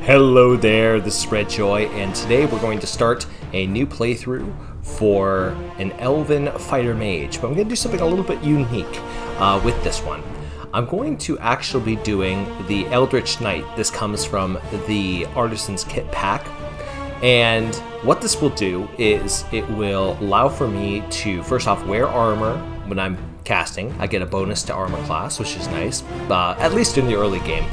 Hello there, this is Red Joy, and today we're going to start a new playthrough for an Elven Fighter Mage, but I'm going to do something a little bit unique with this one. I'm going to actually be doing the Eldritch Knight. This comes from the Artisan's Kitpack, and what this will do is it will allow for me to, first off, wear armor when I'm casting. I get a bonus to armor class, which is nice, at least in the early game.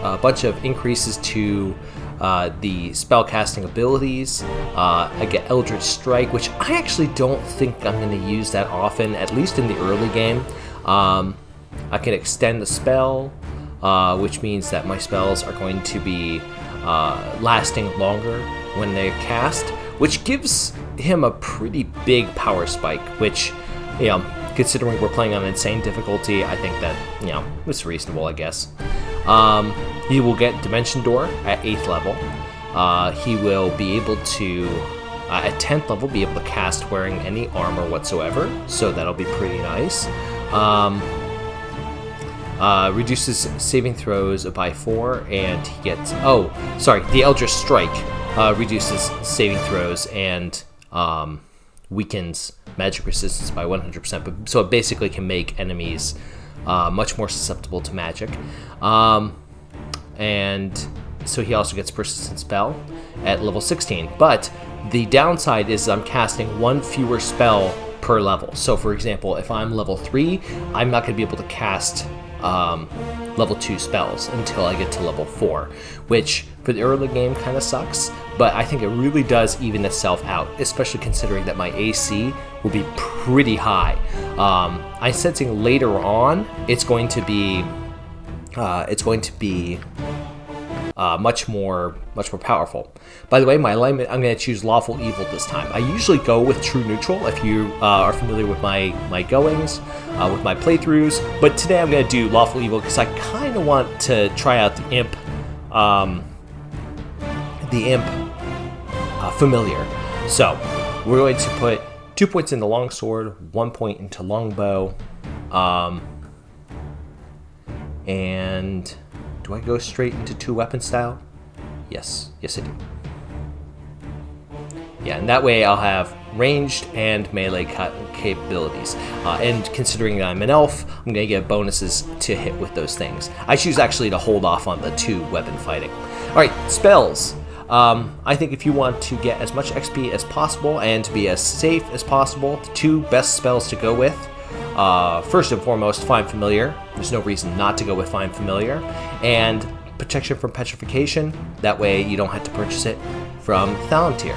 A bunch of increases to the spellcasting abilities. I get Eldritch Strike, which I actually don't think I'm going to use that often, at least in the early game. I can extend the spell, which means that my spells are going to be lasting longer when they're cast, which gives him a pretty big power spike, which, you know, considering we're playing on insane difficulty, I think that, you know, it's reasonable, I guess. He will get Dimension Door at 8th level. He will be able to, at 10th level, be able to cast wearing any armor whatsoever, so that'll be pretty nice. Reduces saving throws by 4, and he gets, the Eldritch Strike reduces saving throws and weakens magic resistance by 100%, but so it basically can make enemies much more susceptible to magic. And so he also gets Persistent Spell at level 16. But the downside is I'm casting one fewer spell per level. So for example, if I'm level 3, I'm not going to be able to cast level 2 spells until I get to level 4, which for the early game kind of sucks, but I think it really does even itself out, especially considering that my AC will be pretty high. I'm sensing later on it's going to be much more powerful. By the way, my alignment, I'm going to choose Lawful Evil this time. I usually go with True Neutral if you are familiar with my goings, with my playthroughs, but today I'm going to do Lawful Evil because I kind of want to try out the Imp Familiar. So we're going to put 2 points into Longsword, 1 point into Longbow, and do I go straight into 2-weapon style? Yes I do. Yeah, and that way I'll have ranged and melee capabilities. And considering that I'm an elf, I'm going to get bonuses to hit with those things. I choose actually to hold off on the 2-weapon fighting. Alright, spells. I think if you want to get as much XP as possible and to be as safe as possible, the 2 best spells to go with, first and foremost, Find Familiar. There's no reason not to go with Find Familiar. And Protection from Petrification. That way you don't have to purchase it from Thalantir.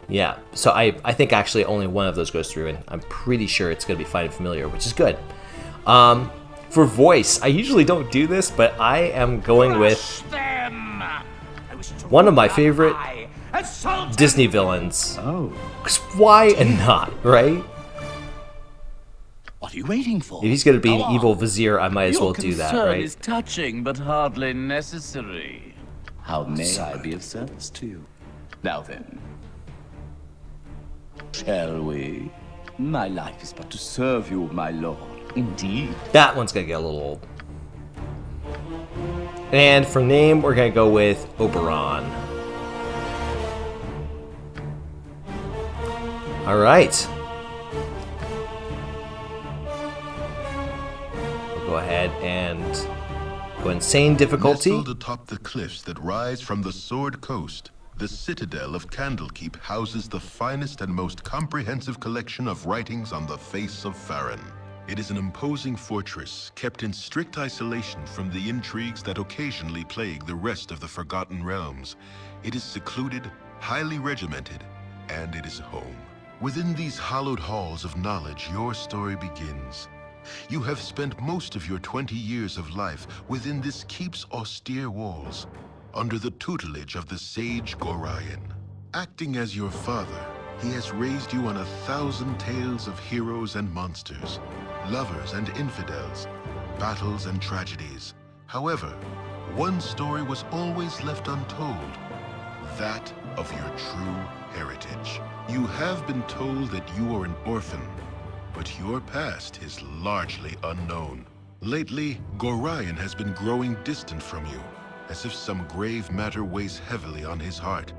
Yeah, so I think actually only one of those goes through, and I'm pretty sure it's going to be Find Familiar, which is good. For voice, I usually don't do this, but I am going with one of my favorite Disney villains. Oh. 'Cause why and not, right? What are you waiting for? If he's going to be an evil vizier, I might as well do that, Your concern right? is touching, but hardly necessary. How may I be of service to you? Now then, shall we? My life is but to serve you, my lord. Indeed. That one's going to get a little old. And for name, we're going to go with Oberon. All right. We'll go ahead and go insane difficulty. Nestled atop the cliffs that rise from the Sword Coast, the citadel of Candlekeep houses the finest and most comprehensive collection of writings on the face of Farron. It is an imposing fortress kept in strict isolation from the intrigues that occasionally plague the rest of the Forgotten Realms. It is secluded, highly regimented, and it is home. Within these hallowed halls of knowledge, your story begins. You have spent most of your 20 years of life within this keep's austere walls, under the tutelage of the sage Gorion. Acting as your father, he has raised you on 1,000 tales of heroes and monsters, lovers and infidels, battles and tragedies. However, one story was always left untold, that of your true heritage. You have been told that you are an orphan, but your past is largely unknown. Lately, Gorion has been growing distant from you, as if some grave matter weighs heavily on his heart.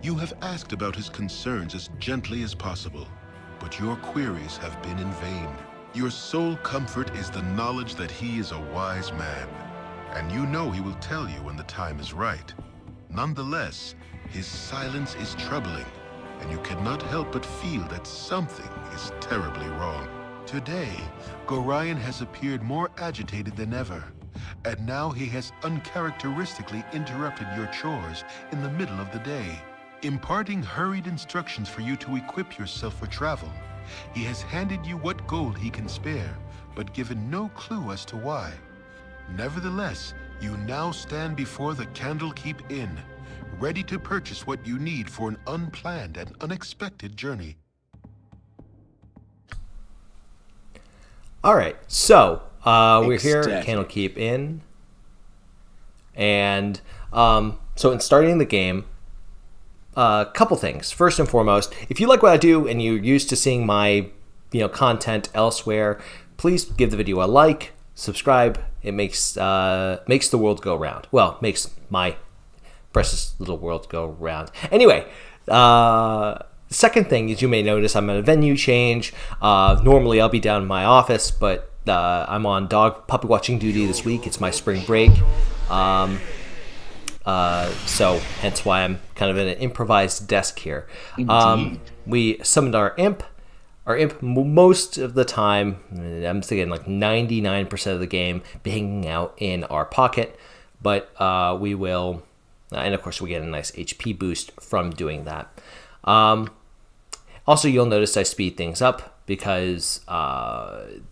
You have asked about his concerns as gently as possible, but your queries have been in vain. Your sole comfort is the knowledge that he is a wise man, and you know he will tell you when the time is right. Nonetheless, his silence is troubling, and you cannot help but feel that something is terribly wrong. Today, Gorion has appeared more agitated than ever, and now he has uncharacteristically interrupted your chores in the middle of the day, imparting hurried instructions for you to equip yourself for travel. He has handed you what gold he can spare, but given no clue as to why. Nevertheless, you now stand before the Candlekeep Inn, ready to purchase what you need for an unplanned and unexpected journey. All right, so we're here at Candlekeep Inn, and so in starting the game, a couple things. First and foremost, if you like what I do and you're used to seeing my content elsewhere, please give the video a like, subscribe. It makes the world go round. Well, makes my precious little world go round. Anyway, second thing is you may notice I'm at a venue change. Normally I'll be down in my office, but I'm on dog puppy watching duty this week. It's my spring break. So hence why I'm kind of in an improvised desk here. We summoned our imp. Our imp most of the time, I'm thinking like 99% of the game, be hanging out in our pocket. But we will, and of course we get a nice HP boost from doing that. Also, you'll notice I speed things up because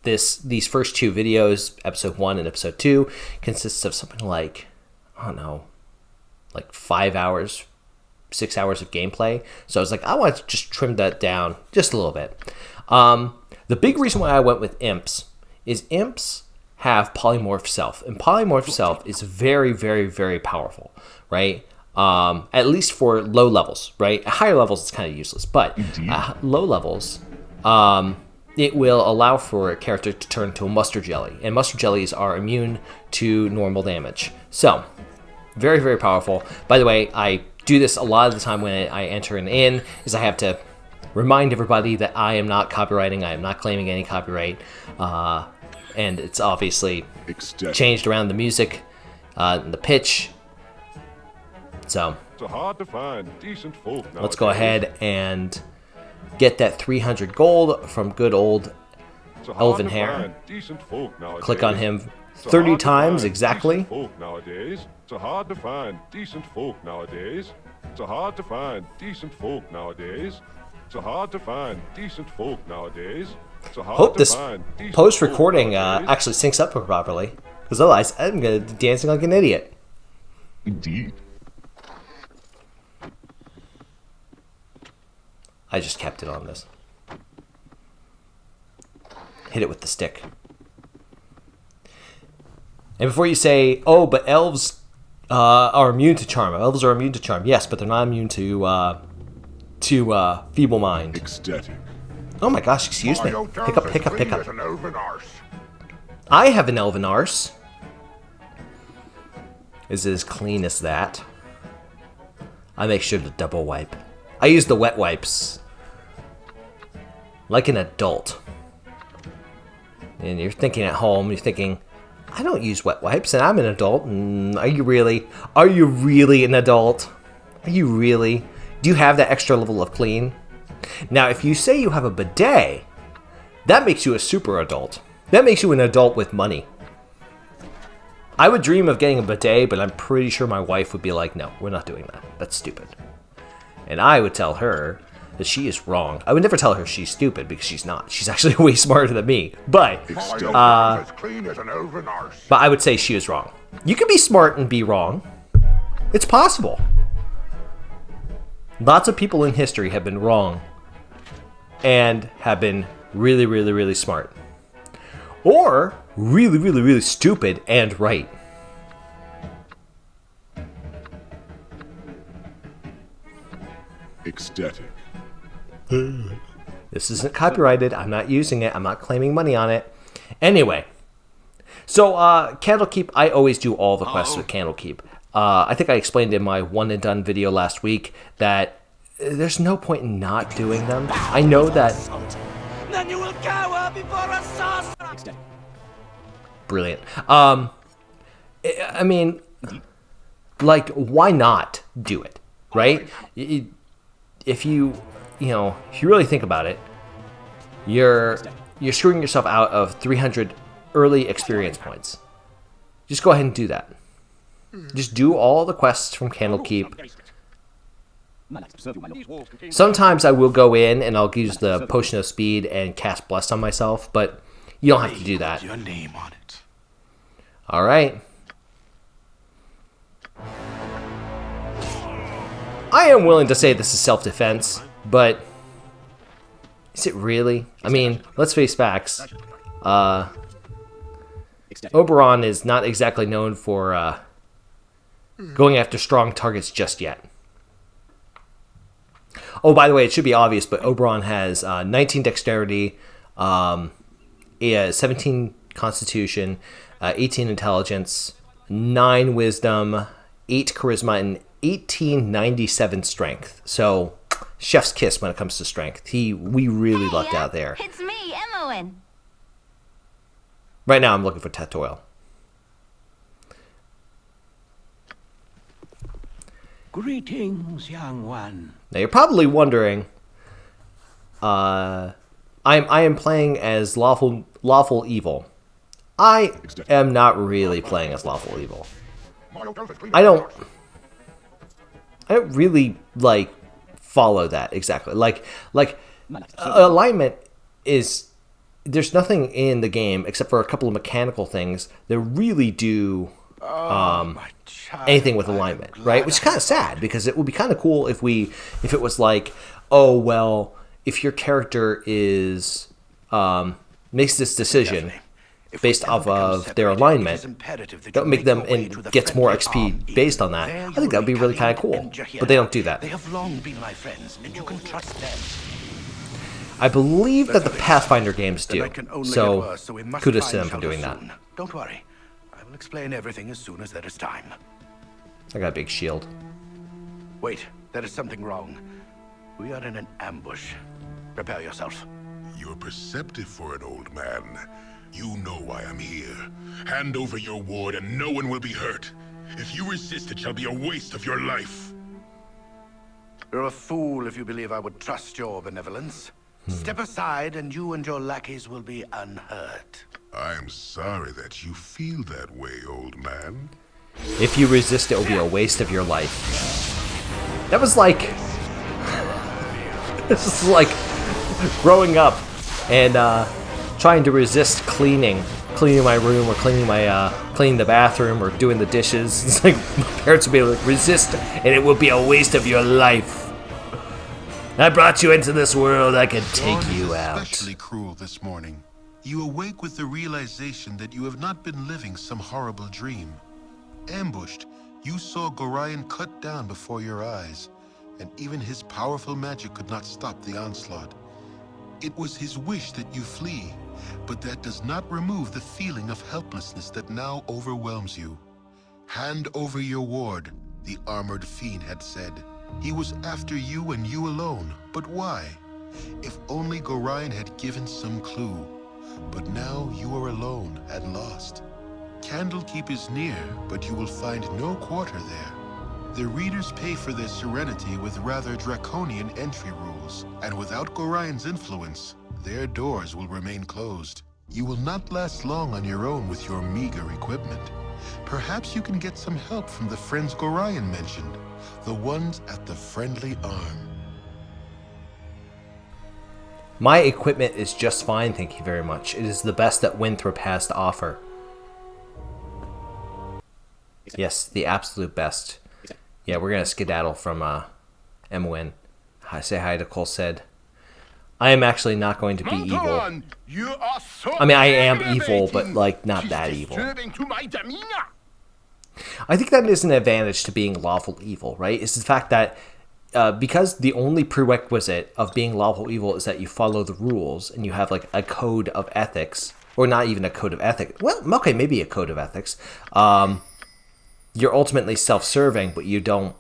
these first two videos, episode 1 and episode 2, consists of something like, I don't know, like 5 hours, 6 hours of gameplay. So I was like, I want to just trim that down just a little bit. The big reason why I went with imps is imps have polymorph self, and polymorph self is very, very, very powerful, right? At least for low levels, right? At higher levels, it's kind of useless, but at low levels, it will allow for a character to turn into a mustard jelly, and mustard jellies are immune to normal damage. So, very, very powerful. By the way, I do this a lot of the time when I enter an inn, is I have to remind everybody that I am not copywriting, I am not claiming any copyright, and it's obviously changed around the music, the pitch. So hard to find decent folk nowadays. Let's go ahead and get that 300 gold from good old Elven Hair. Click on him 30 times exactly. So hard to find decent folk nowadays. So hard to find decent folk nowadays. So hard to find decent folk nowadays. So hard Hope to this find decent post-recording folk nowadays. actually syncs up properly, because otherwise I'm going to be dancing like an idiot. Indeed. I just kept it on this. Hit it with the stick. And before you say, oh, but elves are immune to charm. Elves are immune to charm. Yes, but they're not immune to feeble mind. Ecstatic. Oh my gosh, excuse me. Hiccup. I have an elven arse. Is it as clean as that? I make sure to double wipe. I use the wet wipes like an adult. And you're thinking at home, you're thinking, I don't use wet wipes and I'm an adult. Are you really? Are you really an adult? Are you really? Do you have that extra level of clean? Now, if you say you have a bidet, that makes you a super adult. That makes you an adult with money. I would dream of getting a bidet, but I'm pretty sure my wife would be like, no, we're not doing that. That's stupid. And I would tell her that she is wrong. I would never tell her she's stupid, because she's not. She's actually way smarter than me. But I would say she was wrong. You can be smart and be wrong. It's possible. Lots of people in history have been wrong and have been really, really, really smart. Or really, really, really stupid and right. Ecstatic. This isn't copyrighted. I'm not using it. I'm not claiming money on it. Anyway, So, Candlekeep, I always do all the quests with Candlekeep. I think I explained in my one and done video last week that there's no point in not doing them. I know that... Then you will cower before a sorcerer! Brilliant. I mean, like, why not do it, right? If you really think about it, you're screwing yourself out of 300 early experience points. Just go ahead and do that. Just do all the quests from Candlekeep. Sometimes I will go in and I'll use the Potion of Speed and cast Bless on myself, but you don't have to do that. Your name on it. All right. I am willing to say this is self-defense, but is it really? I mean, let's face facts. Oberon is not exactly known for going after strong targets just yet. Oh, by the way, it should be obvious, but Oberon has 19 Dexterity, 17 Constitution, 18 Intelligence, 9 Wisdom, 8 Charisma, and 1897 Strength. So, chef's kiss when it comes to strength. We really lucked out there. It's me, Emmeline. Right now, I'm looking for Tetoil. Greetings, young one. Now, you're probably wondering, I am playing as lawful evil. I am not really playing as lawful evil. I don't really follow that exactly. Like alignment is, there's nothing in the game except for a couple of mechanical things that really do anything with alignment, right? Which is kind of sad, because it would be kind of cool if it was like, oh well, if your character is makes this decision based off of their alignment, that would make them and gets more XP based on that. I think that would be really kind of cool, but they don't do that. They have long been my friends, and you can trust them. I believe that the Pathfinder games do, so kudos to them for doing that. Don't worry. I will explain everything as soon as there is time. I got a big shield. Wait, there is something wrong. We are in an ambush. Prepare yourself. You're perceptive for an old man. You know why I'm here. Hand over your ward and no one will be hurt. If you resist, it shall be a waste of your life. You're a fool if you believe I would trust your benevolence. Step aside and you and your lackeys will be unhurt. I'm sorry that you feel that way, old man. If you resist, it will be a waste of your life. That was like... This is like growing up and trying to resist cleaning my room, or cleaning the bathroom, or doing the dishes. It's like my parents would be like, resist, and it will be a waste of your life. I brought you into this world, I can take you out. Especially cruel this morning. You awake with the realization that you have not been living some horrible dream. Ambushed, you saw Gorion cut down before your eyes, and even his powerful magic could not stop the onslaught. It was his wish that you flee, but that does not remove the feeling of helplessness that now overwhelms you. Hand over your ward, the armored fiend had said. He was after you and you alone, but why? If only Gorion had given some clue. But now you are alone and lost. Candlekeep is near, but you will find no quarter there. The readers pay for their serenity with rather draconian entry rules, and without Gorion's influence, their doors will remain closed. You will not last long on your own with your meager equipment. Perhaps you can get some help from the friends Gorion mentioned, the ones at the Friendly Arm. My equipment is just fine, thank you very much. It is the best that Winthrop has to offer. Yes, the absolute best. Yeah, we're gonna skedaddle from Emwyn. Say hi to Cole said. I am actually not going to be evil. I mean, I am evil, but like not that evil. I think that is an advantage to being lawful evil, right? It's the fact that because the only prerequisite of being lawful evil is that you follow the rules and you have like a code of ethics, or not even a code of ethics. Well, okay, maybe a code of ethics. You're ultimately self-serving, but you don't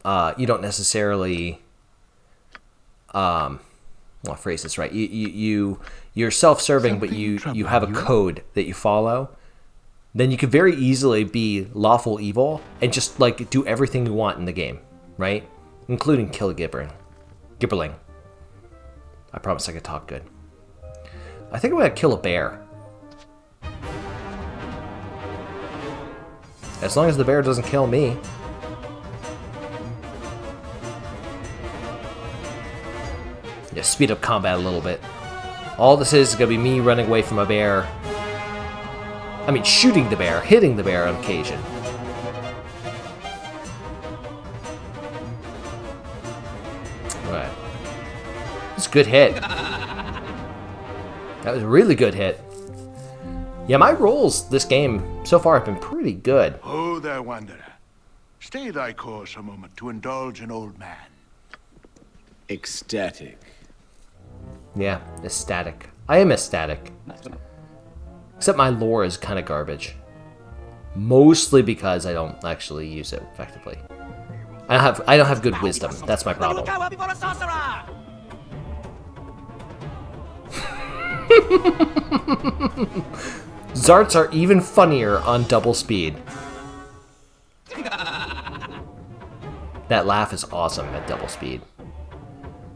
necessarily I'll phrase this right. You're self-serving, but you have a code that you follow. Then you could very easily be lawful evil and just like do everything you want in the game, right? Including kill Gibberling. I promise I could talk good. I think I'm gonna kill a bear. As long as the bear doesn't kill me. Yeah, speed up combat a little bit. All this is gonna be me running away from a bear. I mean, shooting the bear, hitting the bear on occasion. Alright. That's a good hit. That was a really good hit. Yeah, my rolls this game so far have been pretty good. Oh, there, wanderer. Stay thy course a moment to indulge an old man. Ecstatic. Yeah, ecstatic. I am ecstatic. Except my lore is kind of garbage. Mostly because I don't actually use it effectively. I don't have good wisdom. That's my problem. Zarts are even funnier on double speed. That laugh is awesome at double speed.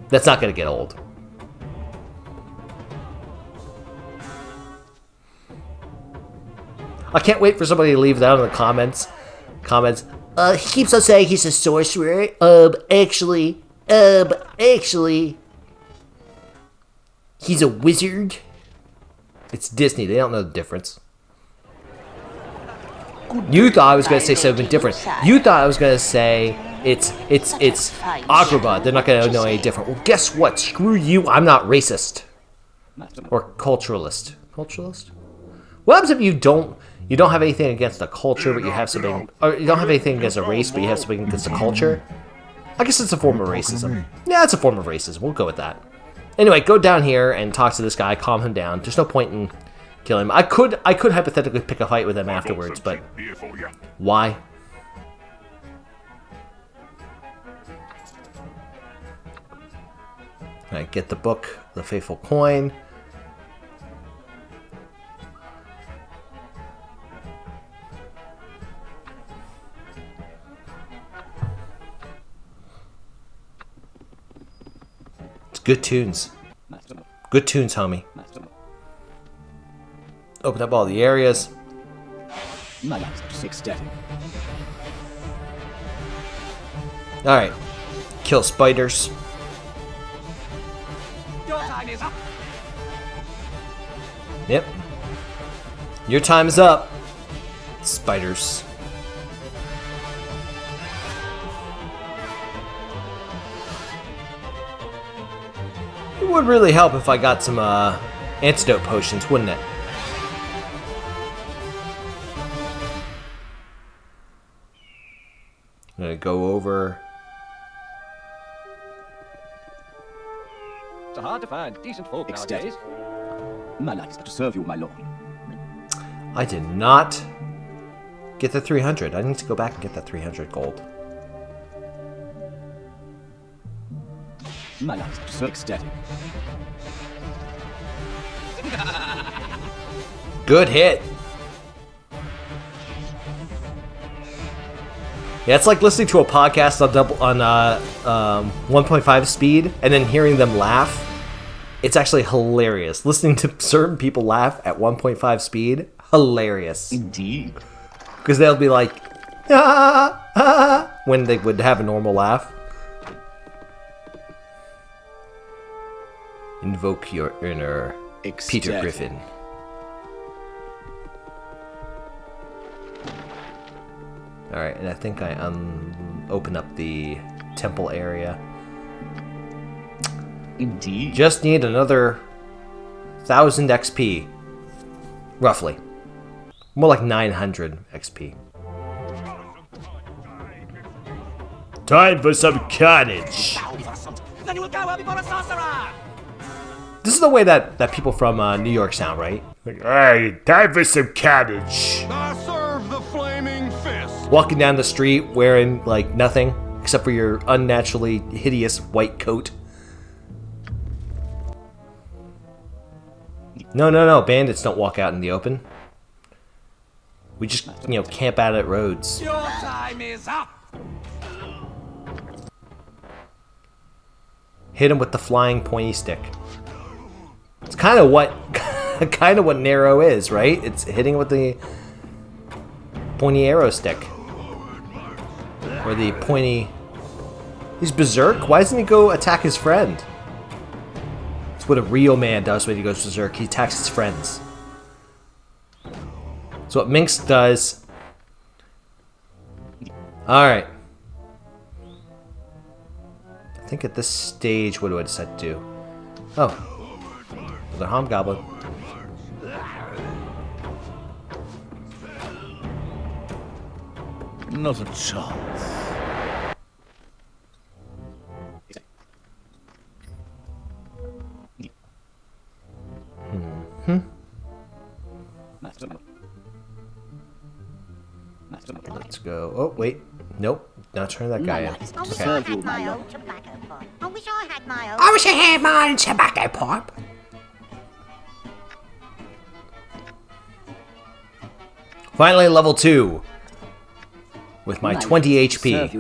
That's not gonna get old. I can't wait for somebody to leave that in the comments. He keeps on saying he's a sorcerer. Actually, he's a wizard. It's Disney. They don't know the difference. You thought I was going to say something different. You thought I was going to say it's Agrabah. They're not going to know any different. Well, guess what? Screw you. I'm not racist or culturalist. Culturalist? What happens if you don't have anything against the culture, but you have something, or you don't have anything against a race, but you have something against the culture? I guess it's a form of racism. Yeah, it's a form of racism. We'll go with that. Anyway, go down here and talk to this guy, calm him down. There's no point in killing him. I could hypothetically pick a fight with him afterwards, but why? Alright, get the book, the faithful coin. Good tunes. Good tunes, homie. Open up all the areas. Alright. Kill spiders. Yep. Your time is up. Spiders. It would really help if I got some antidote potions, wouldn't it? I'm gonna go over. It's hard to find decent folk nowadays. My life is to serve you, my lord. I did not get the 300. I need to go back and get that 300 gold. My life is so ecstatic. Good hit. Yeah, it's like listening to a podcast on 1.5 speed and then hearing them laugh. It's actually hilarious. Listening to certain people laugh at 1.5 speed, hilarious. Indeed. Because they'll be like, ah, ah, when they would have a normal laugh. Invoke your inner Peter Griffin. Alright, and I think I open up the temple area. Indeed. Just need another 1,000 XP. Roughly. More like 900 XP. Time for some carnage! Then you will cower before a sorcerer! This is the way that people from New York sound, right? Like, hey, time for some cabbage. I serve the flaming fist. Walking down the street wearing, like, nothing except for your unnaturally hideous white coat. No, bandits don't walk out in the open. We just, you know, camp out at roads. Your time is up! Hit him with the flying pointy stick. It's kind of what Nero is, right? It's hitting with the pointy arrow stick. Or the pointy... He's berserk? Why doesn't he go attack his friend? It's what a real man does when he goes berserk. He attacks his friends. So what Minx does... Alright. I think at this stage, what do I decide to do? Oh. Another hobgoblin. Not a chance. Let's go. Oh, wait. Nope. Not turn that guy in. I wish I had my own tobacco pipe. I wish I had my own. I wish I had my own tobacco pipe. Finally, level 2. With my 20 HP.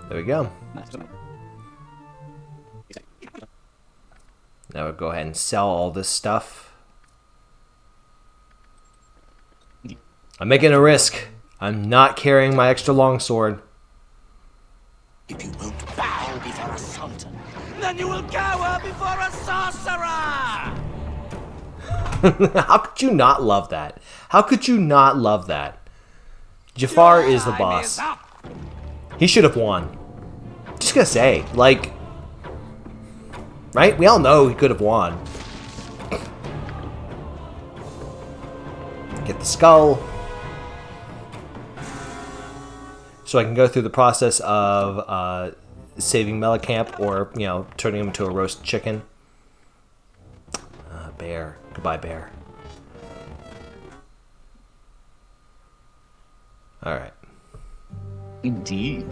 There we go. Now we'll go ahead and sell all this stuff. I'm making a risk. I'm not carrying my extra longsword. If you won't bow before a sultan, then you will cower before a sorcerer! How could you not love that? How could you not love that? Jafar is the boss. He should have won. Just gonna say, like... Right? We all know he could have won. Get the skull. So I can go through the process of saving Melicamp or, you know, turning him into a roast chicken. Bear. Goodbye, bear. Alright. Indeed.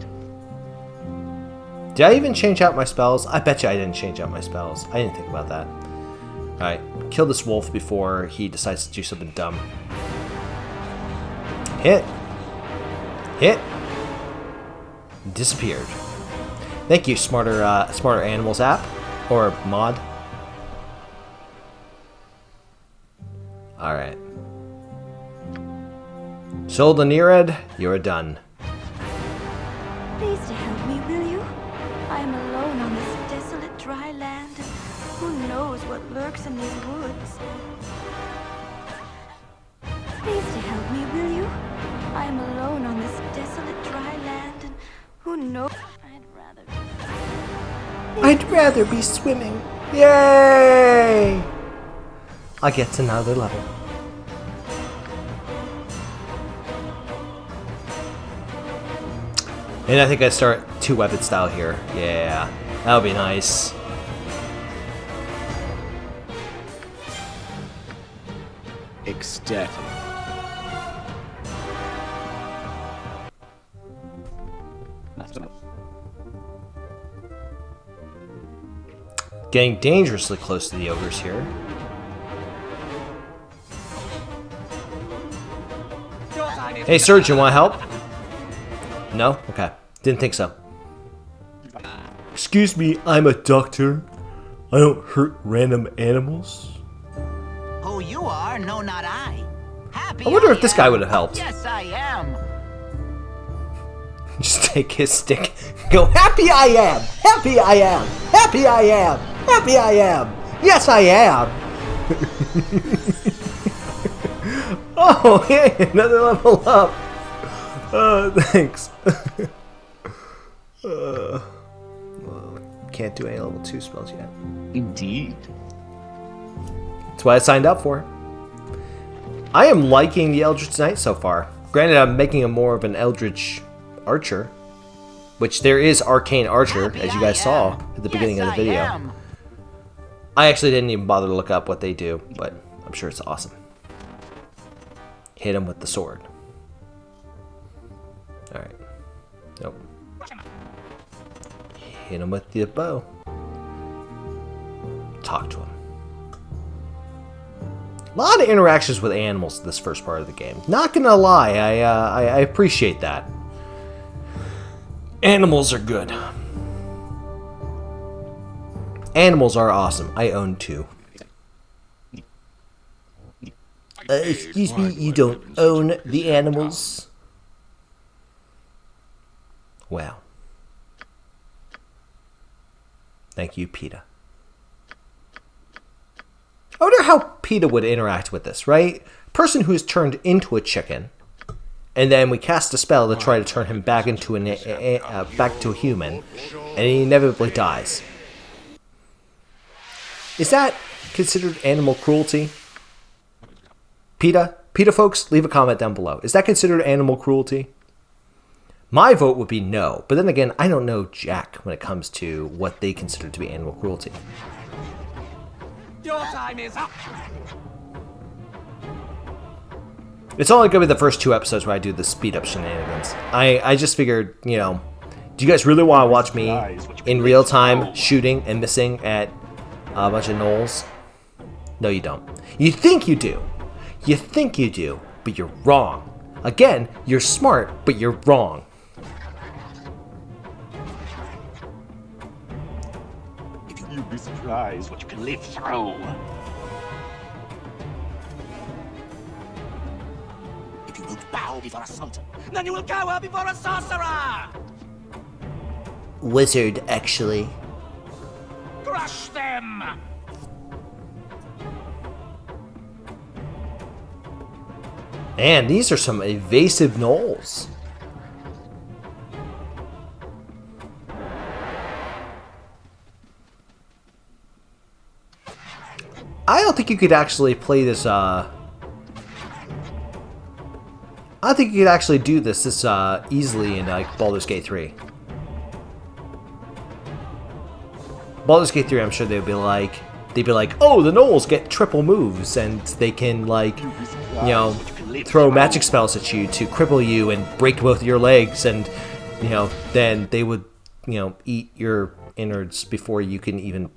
Did I even change out my spells? I bet you I didn't change out my spells. I didn't think about that. Alright, kill this wolf before he decides to do something dumb. Hit. Hit. Disappeared. Thank you, Smarter Animals app. Or mod. Alright. Sold the Nereid, you're done. Please to help me, will you? I am alone on this desolate dry land, and who knows what lurks in these woods. Please to help me, will you? I am alone on this desolate dry land, and who knows... I'd rather be swimming. Yay! I get to another level. And I think I start 2-weapon style here. Yeah, that'll be nice. Ecstatic. Getting dangerously close to the ogres here. Hey, surgeon, want help? No? Okay. Didn't think so. Excuse me, I'm a doctor. I don't hurt random animals. Who you are? No, not I. Happy I wonder if I this am. guy would have helped. Yes, I am. Just take his stick. Go, happy I am! Happy I am! Happy I am! Happy I am! Yes, I am! Oh, hey, another level up! Thanks. Well, can't do any level 2 spells yet. Indeed. That's what I signed up for. I am liking the Eldritch Knight so far. Granted, I'm making him more of an Eldritch Archer. which there is Arcane Archer, as you guys saw at the beginning of the video. I actually didn't even bother to look up what they do, but I'm sure it's awesome. Hit him with the sword. Alright. Nope. Hit him with the bow. Talk to him. A lot of interactions with animals in this first part of the game. Not gonna lie, I appreciate that. Animals are good. Animals are awesome. I own 2. Excuse me, you don't own the animals? Wow. Thank you, PETA. I wonder how PETA would interact with this, right? Person who is turned into a chicken, and then we cast a spell to try to turn him back into back to a human, and he inevitably dies. Is that considered animal cruelty? PETA folks, leave a comment down below. Is that considered animal cruelty? My vote would be no, but then again, I don't know jack when it comes to what they consider to be animal cruelty. Your time is up. It's only going to be the first 2 episodes where I do the speed up shenanigans. I just figured, you know, do you guys really want to watch me in real time shooting and missing at a bunch of gnolls? No, you don't. You think you do. You think you do, but you're wrong. Again, you're smart, but you're wrong. You'd be surprised what you can live through. If you won't bow before a sultan, then you will cower before a sorcerer! Wizard, actually. Crush them! Man, these are some evasive gnolls. I don't think you could actually play this, I don't think you could actually do this easily in, like, Baldur's Gate 3. Baldur's Gate 3, I'm sure they'd be like, oh, the gnolls get triple moves, and they can, like, you know, throw magic spells at you to cripple you and break both your legs, and, you know, then they would, you know, eat your innards before you can even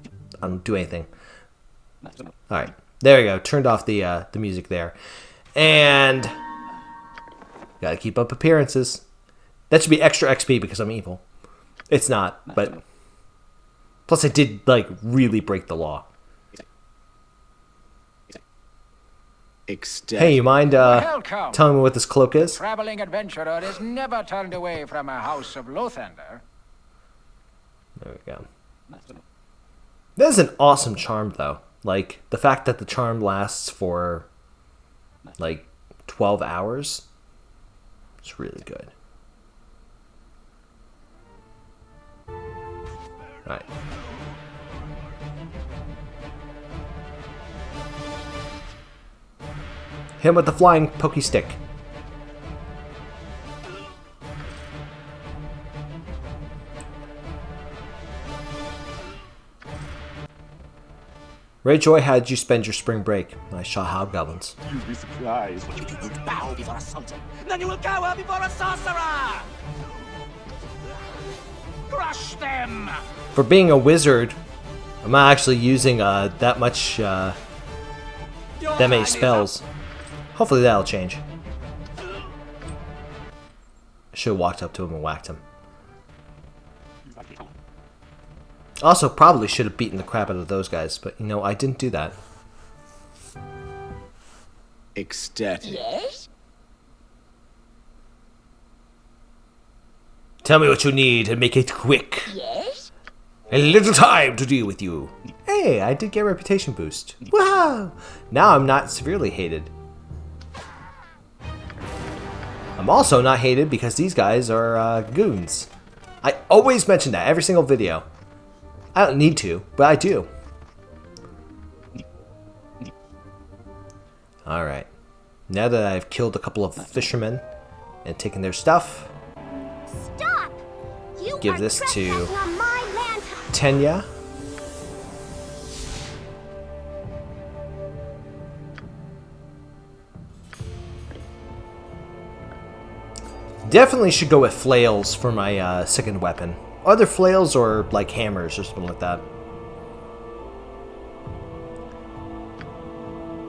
do anything. Alright, there we go. Turned off the music there. And gotta keep up appearances. That should be extra XP because I'm evil. It's not, but plus I did, like, really break the law. Hey, you mind telling me what this cloak is? Traveling adventurer is never turned away from a house of Lothander. There we go. That is an awesome charm, though. Like, the fact that the charm lasts for, like, 12 hours. It's really good. Alright. Hit him with the flying pokey stick. Rayjoy, how did you spend your spring break? I shot hobgoblins. You'd be surprised what you do. Won't bow before a sultan, then you will cower before a sorcerer! Crush them! For being a wizard, I'm not actually using that much, that many spells. Hopefully that'll change. I should have walked up to him and whacked him. Also, probably should have beaten the crap out of those guys, but, you know, I didn't do that. Ecstatic. Yes? Tell me what you need and make it quick. Yes? A little time to deal with you. Hey, I did get a reputation boost. Wow! Now I'm not severely hated. I'm also not hated because these guys are goons. I always mention that every single video. I don't need to, but I do. Alright. Now that I've killed a couple of fishermen and taken their stuff. Stop! You give this to Tenya. Definitely should go with flails for my second weapon. Either flails or like hammers or something like that.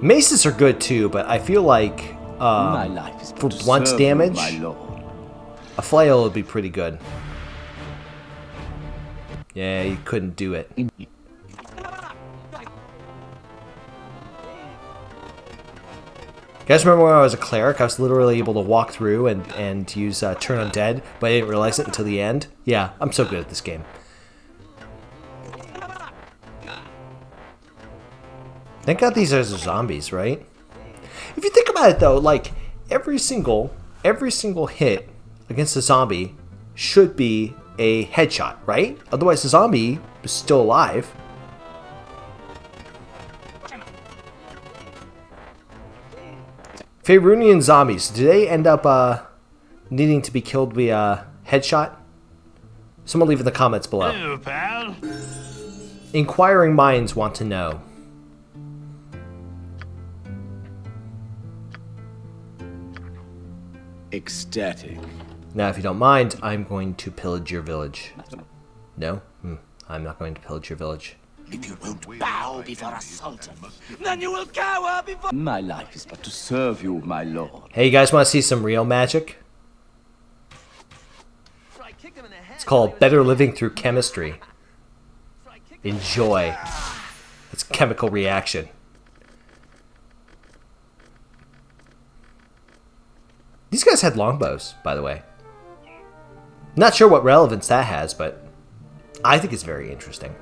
Maces are good too, but I feel like for blunt damage, a flail would be pretty good. Yeah, you couldn't do it. You guys remember when I was a cleric, I was literally able to walk through and use Turn Undead, but I didn't realize it until the end? Yeah, I'm so good at this game. Thank God these are zombies, right? If you think about it though, like, every single hit against a zombie should be a headshot, right? Otherwise the zombie is still alive. Faerunian zombies, do they end up needing to be killed via headshot? Someone leave in the comments below. Hello, pal. Inquiring minds want to know. Ecstatic. Now, if you don't mind, I'm going to pillage your village. No? I'm not going to pillage your village. If you won't bow before a sultan, then you will cower before... My life is but to serve you, my lord. Hey, you guys want to see some real magic? It's called Better Living Through Chemistry. Enjoy. It's a chemical reaction. These guys had longbows, by the way. Not sure what relevance that has, but I think it's very interesting.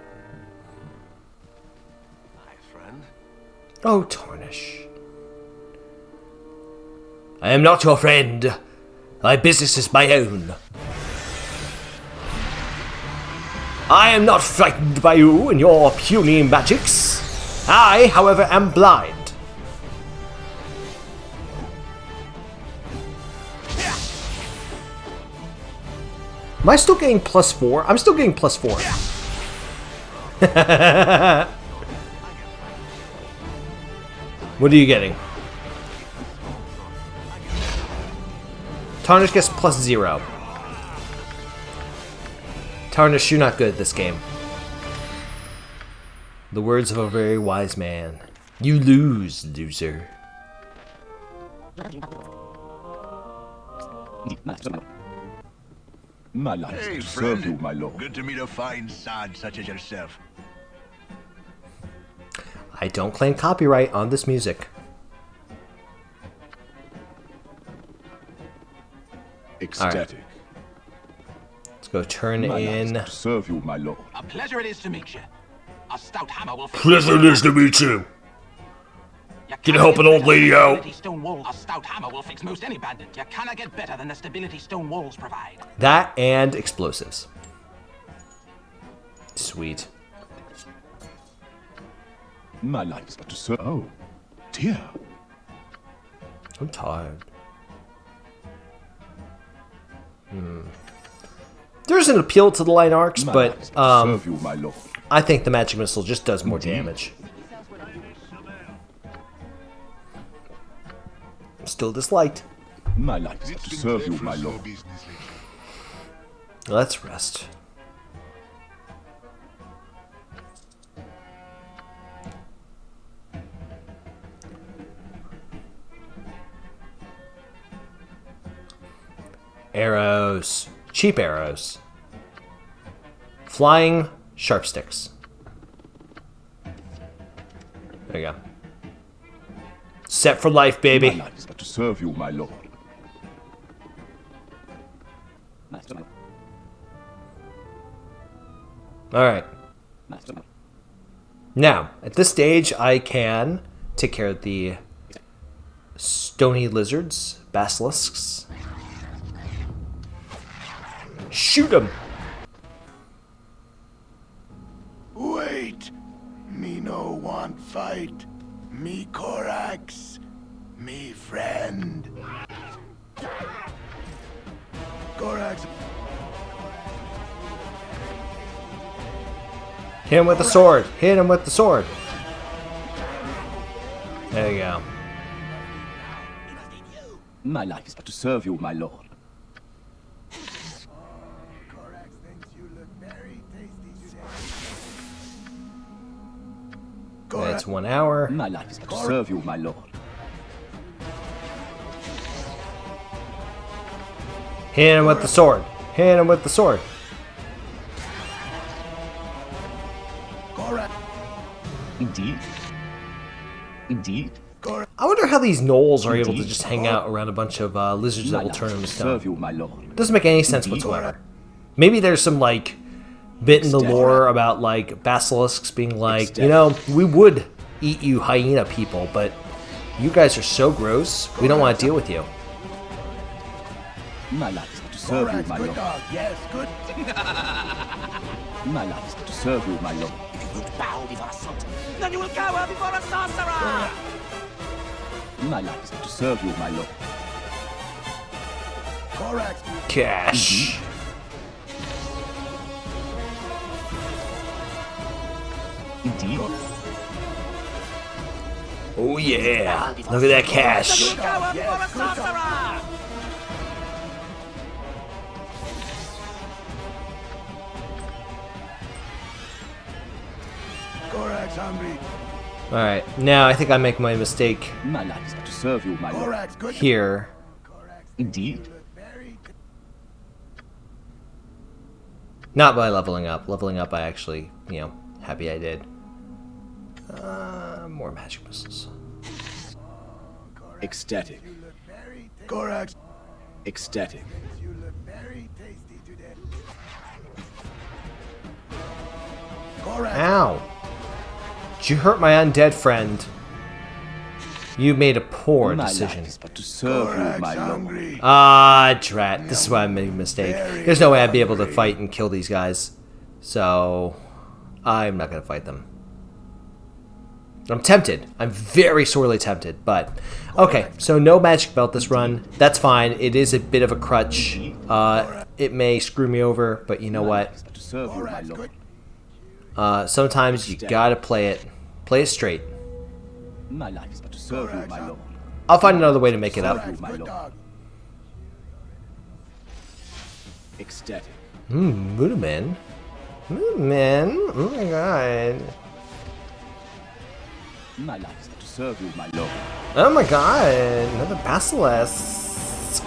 Oh, Tarnish. I am not your friend. My business is my own. I am not frightened by you and your puny magics. I, however, am blind. Am I still getting +4? I'm still getting +4. What are you getting? Tarnish gets +0. Tarnish, you're not good at this game. The words of a very wise man. You lose, loser. My life is to serve you, my lord. Good to meet a fine sod such as yourself. I don't claim copyright on this music. Ecstatic. Right. Let's go turn in. To serve you, my lord. A pleasure it is to meet you. A stout hammer will fix Pleasure it is to meet you. Can you help an old lady out? Stone walls. A stout hammer will fix most any bandit. You cannot get better than the stability stone walls provide. That and explosives. Sweet. My life is but to serve. Oh, dear. I'm tired. There's an appeal to the line arcs, but serve you, my lord. I think the magic missile just does more damage. Still disliked. My life is to serve you, my lord. Let's rest. Arrows. Cheap arrows. Flying sharp sticks. There you go. Set for life, baby. My life is but to serve you, my lord. Alright. Now, at this stage, I can take care of the stony lizards, basilisks. Shoot them! Wait! Me no want fight. Me Korax. Me friend. Korax. Hit him with the sword. Hit him with the sword. There you go. My life is but to serve you, my lord. That's 1 hour. My life is but to serve you, my lord. Hit him with the sword. Hit him with the sword. Indeed. Indeed. I wonder how these gnolls are able to just hang out around a bunch of lizards that will turn them to Serve stone. you, my lord. Doesn't make any sense whatsoever. Maybe there's some like bit in the lore about like basilisks being like, you know, we would eat you hyena people, but you guys are so gross, we don't want to deal with you. My life is to serve you, my lord. Yes, good. My life is to serve you, my lord. If you won't bow before a sultan, then you will cower before a sorcerer! My life is to serve you, my lord. Correct. Cash. Indeed. Oh yeah, look at that cash. Then you will cower before a sorcerer! Correct, hungry. Alright, now I think I make my mistake My life is to serve you, my lord. Correct, good. here. Indeed. Not by leveling up. Leveling up I actually, you know, happy I did. More magic missiles. Ecstatic. Correct. Ecstatic. You look very tasty today. Correct. Ow! Did you hurt my undead friend? You made a poor My decision. life is but to serve you, my lord. Hungry. Ah, drat. This is why I made a mistake. There's no way I'd be able to fight and kill these guys. So, I'm not going to fight them. I'm tempted. I'm very sorely tempted, but... Okay, so no magic belt this run. That's fine. It is a bit of a crutch. It may screw me over, but you know what? To serve you, my lord. Sometimes you gotta play it. Play it straight. My life is but to serve you, my lord. I'll find another way to make it up. Serve you, my lord. Ecstatic. Voodoo Man. Voodoo Man. Oh my god. My life is but to serve you, my lord. Oh my god. Another basilisk.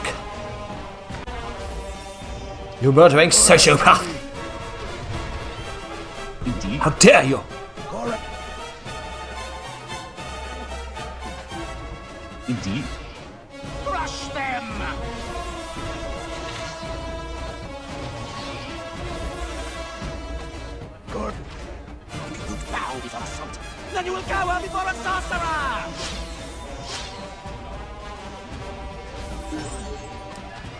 You murdering sociopath. Indeed. How dare you? Correct. Indeed. Crush them! Correct. If you won't bow before a sultan, then you will cower before a sorcerer!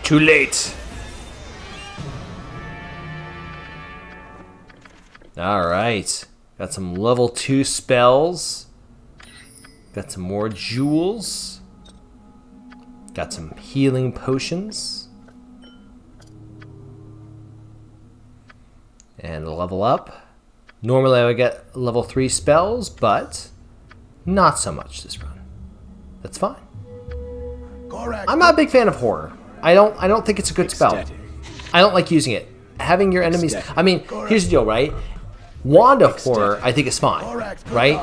Too late. Alright. Got some level 2 spells. Got some more jewels. Got some healing potions. And a level up. Normally I would get level 3 spells, but not so much this run. That's fine. Correct. I'm not a big fan of horror. I don't think it's a good spell. I don't like using it. Having your enemies... I mean, here's the deal, right? Wand of Horror, I think, is fine, right?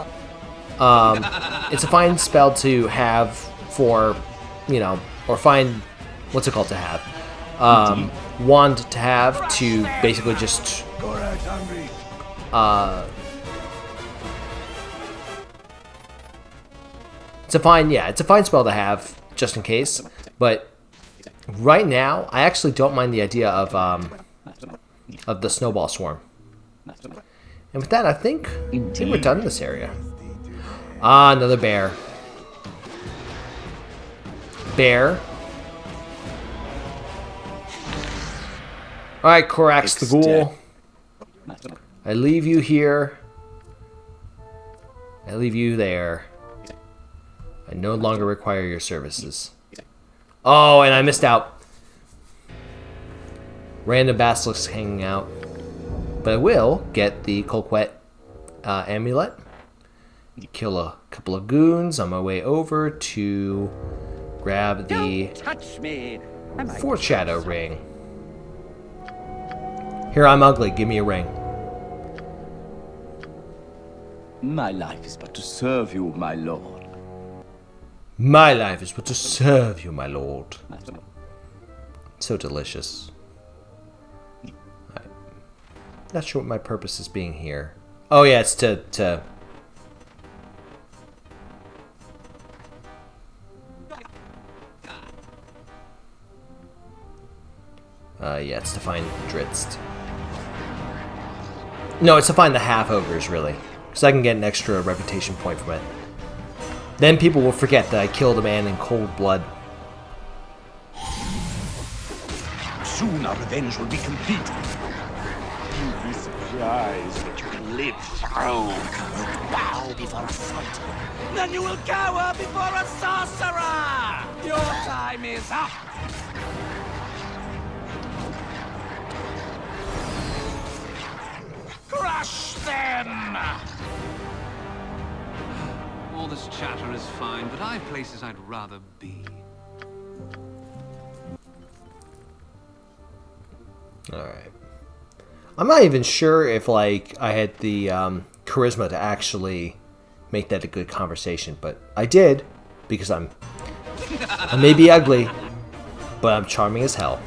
It's a fine spell to have for, you know, or fine... What's it called to have? Wand to have to basically just... Correct, hungry. It's a fine, yeah, it's a fine spell to have, just in case. But right now, I actually don't mind the idea of the Snowball Swarm. And with that, I think we're done in this area. Ah, another bear. Bear. Alright, Korax the Ghoul. I leave you here. I leave you there. I no longer require your services. Oh, and I missed out. Random basilisks hanging out. But I will get the Colquet amulet. Kill a couple of goons on my way over to grab the Touch me. foreshadow ring. Here, I'm ugly. Give me a ring. My life is but to serve you, my lord. My life is but to serve you, my lord. So delicious. Not sure what my purpose is being here. Oh yeah, it's to yeah, it's to find Dritzt. No, it's to find the half-ogres, really. Because I can get an extra reputation point from it. Then people will forget that I killed a man in cold blood. Soon our revenge will be complete. You'll be surprised that you can live through. Bow before a sultan. Then you will cower before a sorcerer! Your time is up! Crush them! All this chatter is fine, but I've places I'd rather be. Alright. I'm not even sure if, like, I had the charisma to actually make that a good conversation, but I did, because I may be ugly, but I'm charming as hell.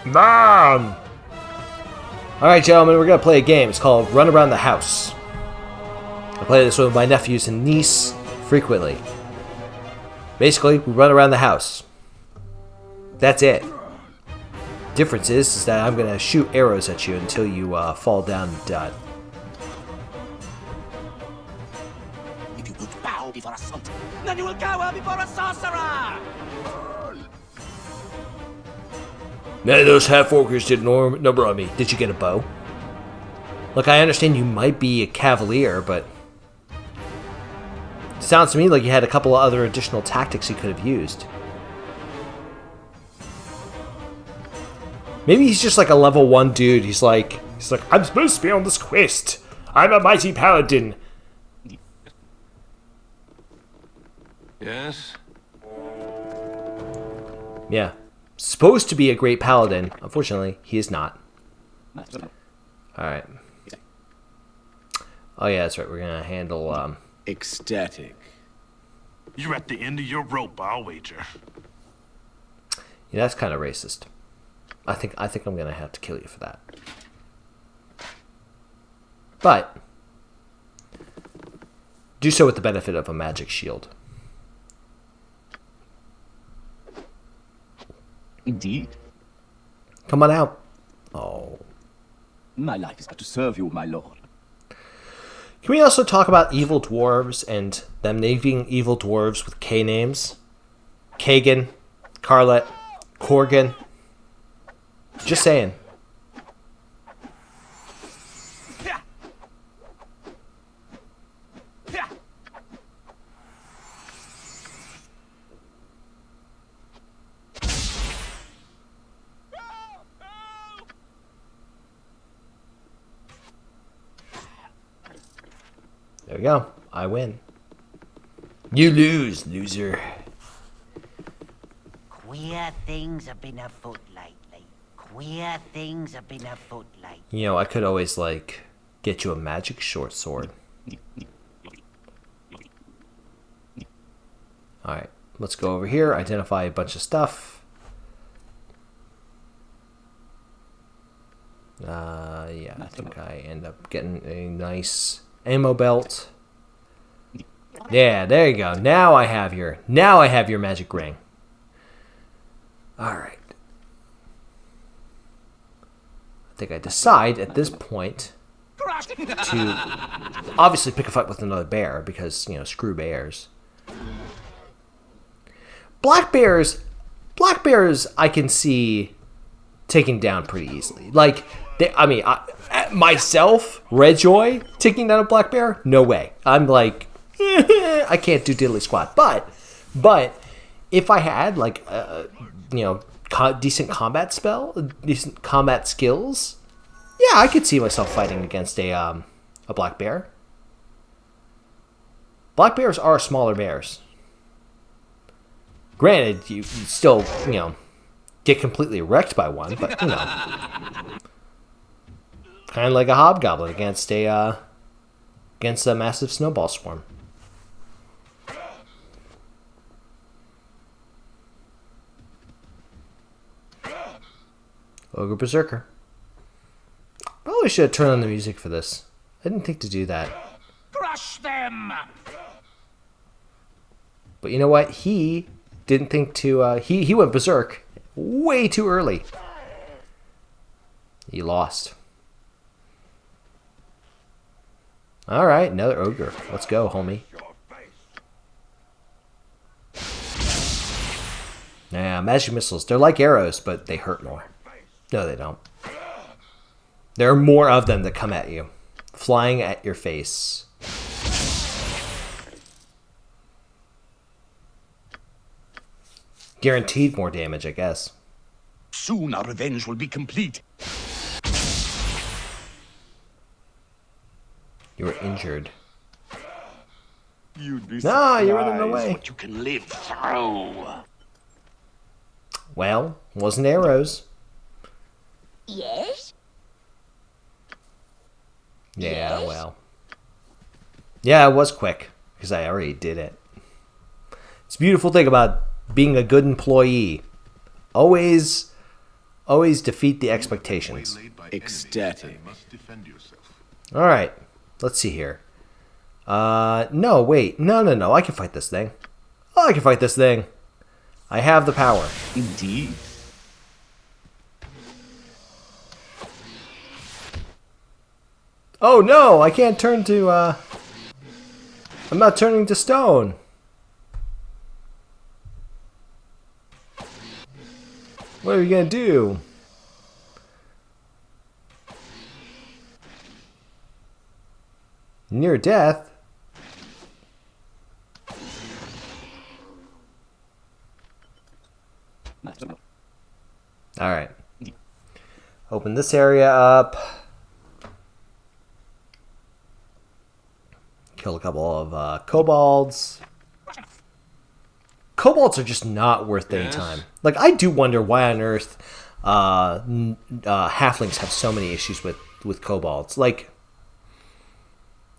Man! Alright, gentlemen, we're going to play a game. It's called Run Around the House. I play this with my nephews and niece frequently. Basically, we run around the house. That's it. Difference is that I'm going to shoot arrows at you until you fall down and die. If you won't bow before a sultan, then you will cower before a sorcerer! None of those half-orcers did number on me. Did you get a bow? Look, I understand you might be a cavalier, but it sounds to me like you had a couple of other additional tactics you could have used. Maybe he's just like a level 1 dude. He's like, I'm supposed to be on this quest. I'm a mighty paladin. Yes? Yeah. Supposed to be a great paladin. Unfortunately, he is not. Alright. Oh yeah, that's right. We're gonna handle, Ecstatic. You're at the end of your rope, I'll wager. Yeah, that's kind of racist. I think I'm gonna have to kill you for that. But do so with the benefit of a magic shield. Indeed. Come on out. Oh. My life is but to serve you, my lord. Can we also talk about evil dwarves and them naming evil dwarves with K names? Kagan, Carlet, Corgan. Just saying. There we go. I win. You lose, loser. Queer things have been afoot lately. Queer things have been afoot lately. You know, I could always, like, get you a magic short sword. Alright, let's go over here, identify a bunch of stuff. Yeah, I think I end up getting a nice ammo belt. Yeah, there you go. Now I have your magic ring. Alright. I think I decide at this point to obviously pick a fight with another bear because, you know, screw bears. Black bears I can see taking down pretty easily. Like, myself, Redjoy, taking down a black bear? No way. I'm like, I can't do diddly squat. But if I had like you know, decent combat skills, yeah, I could see myself fighting against a black bear. Black bears are smaller bears. Granted, you still, you know, get completely wrecked by one, but you know, kind of like a hobgoblin against a massive snowball swarm. Ogre Berserker. Probably should have turned on the music for this. I didn't think to do that. Crush them! But you know what? He didn't think to... he went berserk way too early. He lost. Alright, another ogre. Let's go, homie. Yeah, magic missiles. They're like arrows, but they hurt more. No, they don't. There are more of them that come at you. Flying at your face. Guaranteed more damage, I guess. Soon our revenge will be complete. You were injured. You'd be no, you're running away. What you can live through. Well, wasn't arrows. Yes? Yeah, well. Yeah, it was quick, because I already did it. It's a beautiful thing about being a good employee. Always defeat the expectations. Ecstatic. Alright, let's see here. No, wait. No. I can fight this thing. Oh, I can fight this thing. I have the power. Indeed. Oh no, I can't turn to, I'm not turning to stone. What are we gonna do? Near death? Alright. Open this area up. Kill a couple of kobolds. Kobolds are just not worth any time. Like, I do wonder why on earth halflings have so many issues with kobolds. Like,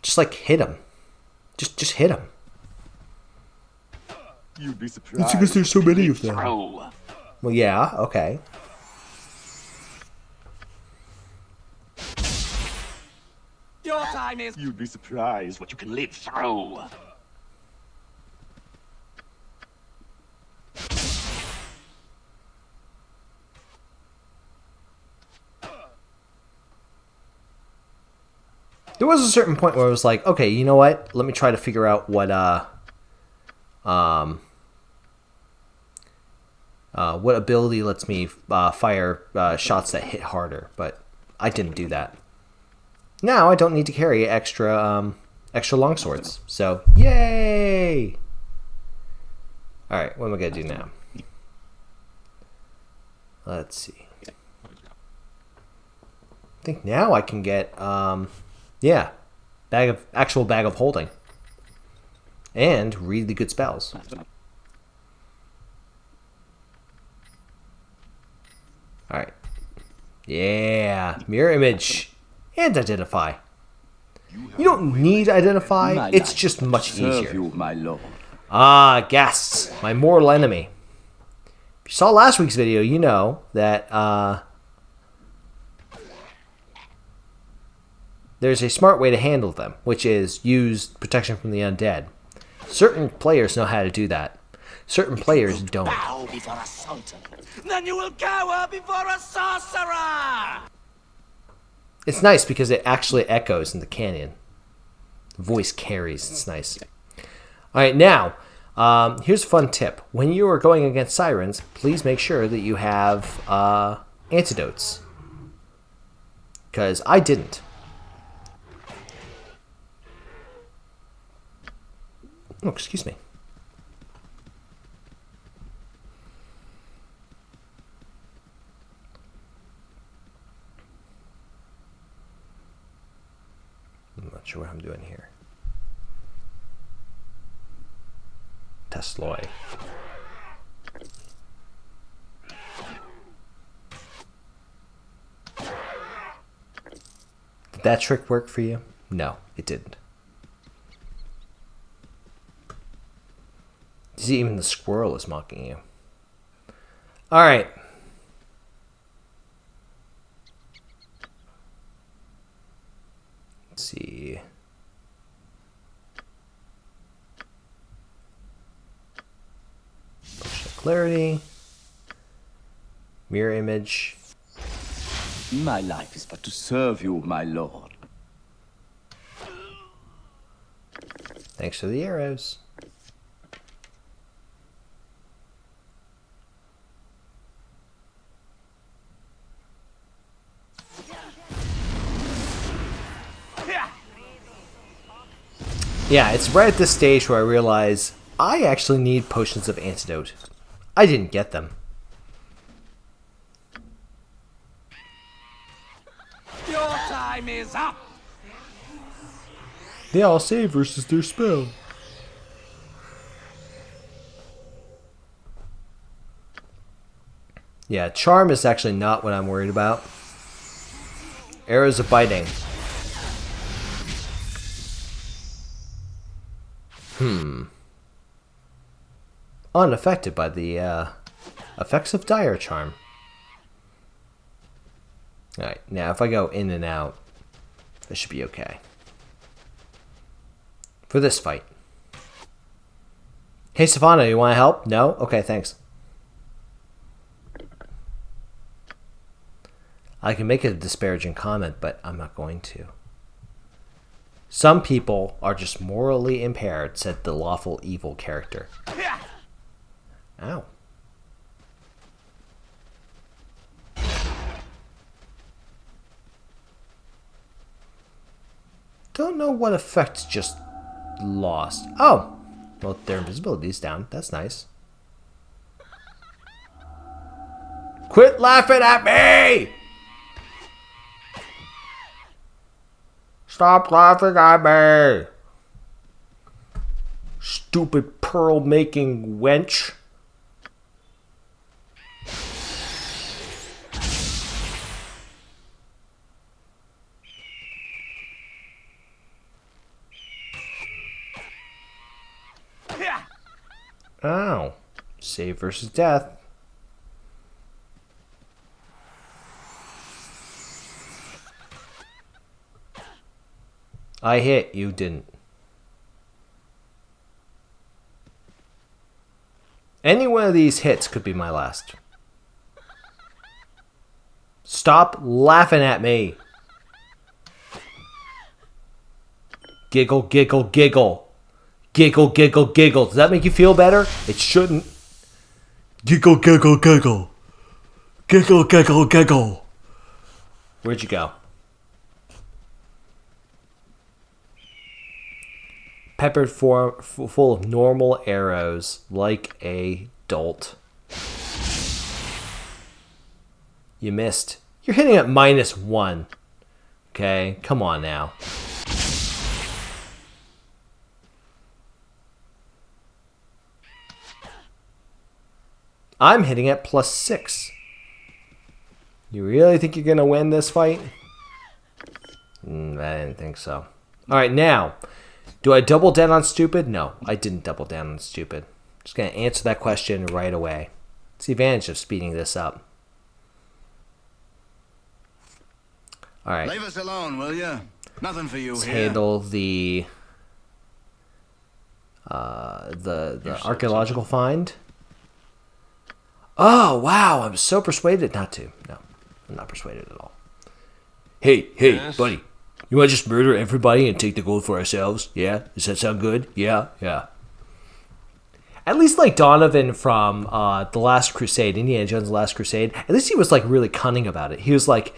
just like hit them. Just hit them. You'd be surprised. It's because there's so many of them. Well, yeah, okay. Your time is. You'd be surprised what you can live through. There was a certain point where I was like, okay, you know what? Let me try to figure out what ability lets me fire shots that hit harder, but I didn't do that. Now I don't need to carry extra longswords, so yay! All right, what am I gonna do now? Let's see. I think now I can get yeah, actual bag of holding, and really good spells. All right, yeah, mirror image and identify. You don't need identify; it's just much easier. Ah, ghasts, my mortal enemy. If you saw last week's video, you know that there's a smart way to handle them, which is use protection from the undead. Certain players know how to do that. Certain players don't. Bow before a sultan, then you will cower before a sorcerer. It's nice because it actually echoes in the canyon. The voice carries. It's nice. All right, now here's a fun tip: when you are going against sirens, please make sure that you have antidotes. Because I didn't. Oh, excuse me. Not sure what I'm doing here. Tesloy. Did that trick work for you? No, it didn't. See, even the squirrel is mocking you. Alright. Let's see. Potion of clarity. Mirror image. My life is but to serve you, my lord. Thanks for the arrows. Yeah, it's right at this stage where I realize I actually need potions of antidote. I didn't get them. Your time is up! They all save versus their spell. Yeah, charm is actually not what I'm worried about. Arrows of biting. Unaffected by the effects of dire charm. Alright, now if I go in and out, that should be okay. For this fight. Hey Savannah, you want to help? No? Okay, thanks. I can make a disparaging comment, but I'm not going to. Some people are just morally impaired, said the lawful evil character. Ow. Don't know what effect just lost. Oh! Well, their invisibility's down. That's nice. Quit laughing at me! Stop laughing at me! Stupid pearl-making wench. Ow. Save versus death. I hit, you didn't. Any one of these hits could be my last. Stop laughing at me. Giggle, giggle, giggle. Giggle, giggle, giggle. Does that make you feel better? It shouldn't. Giggle, giggle, giggle. Giggle, giggle, giggle. Where'd you go? Peppered full of normal arrows, like a dolt. You missed. You're hitting at -1. Okay, come on now. I'm hitting at +6. You really think you're going to win this fight? I didn't think so. Alright, now, do I double down on stupid? No, I didn't double down on stupid. Just going to answer that question right away. It's the advantage of speeding this up. Alright. Leave us alone, will you? Nothing for you Let's here. handle the archaeological find. Oh, wow, I'm so persuaded not to. No, I'm not persuaded at all. Hey, Yes? buddy. You want to just murder everybody and take the gold for ourselves? Yeah? Does that sound good? Yeah? Yeah. At least like Donovan from The Last Crusade, Indiana Jones' The Last Crusade, at least he was like really cunning about it. He was like,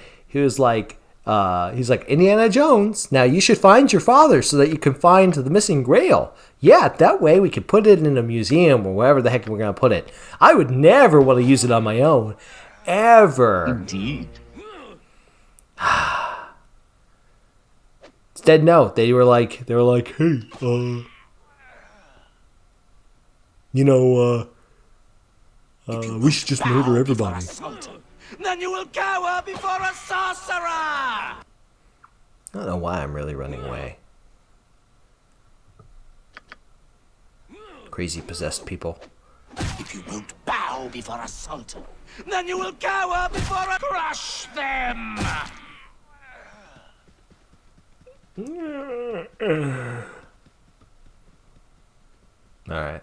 Indiana Jones, now you should find your father so that you can find the missing grail. Yeah, that way we can put it in a museum or wherever the heck we're going to put it. I would never want to use it on my own. Ever. Indeed. Instead, no. They were like, hey, you know, we should just murder everybody. Then you will cower before a sorcerer! I don't know why I'm really running away. Crazy possessed people. If you won't bow before a sultan, then you will cower before a... Crush them! Alright.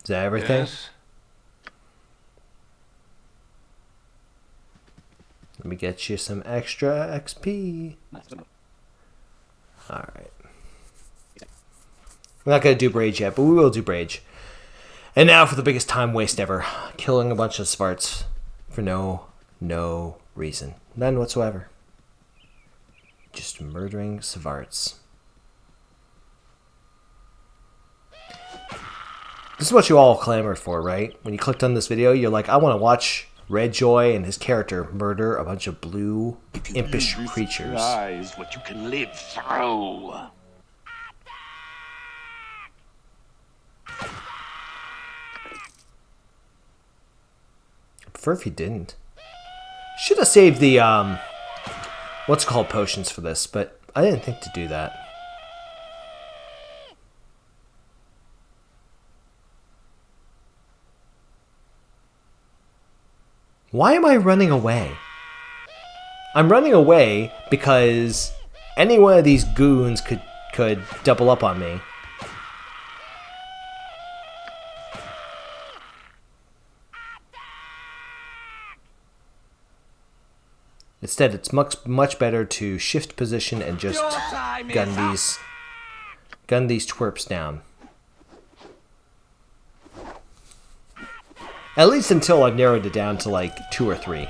Is that everything? Yes. Let me get you some extra XP. Alright. We're not going to do Brage yet, but we will do Brage. And now for the biggest time waste ever. Killing a bunch of Svarts for no reason. None whatsoever. Just murdering Svarts. This is what you all clamored for, right? When you clicked on this video, you're like, I want to watch Redjoy and his character murder a bunch of blue, impish creatures. What you can live through. I prefer if he didn't. Should have saved the, what's called potions for this, but I didn't think to do that. Why am I running away? I'm running away because any one of these goons could double up on me. Instead, it's much better to shift position and just gun these twerps down. At least until I've narrowed it down to like 2 or 3.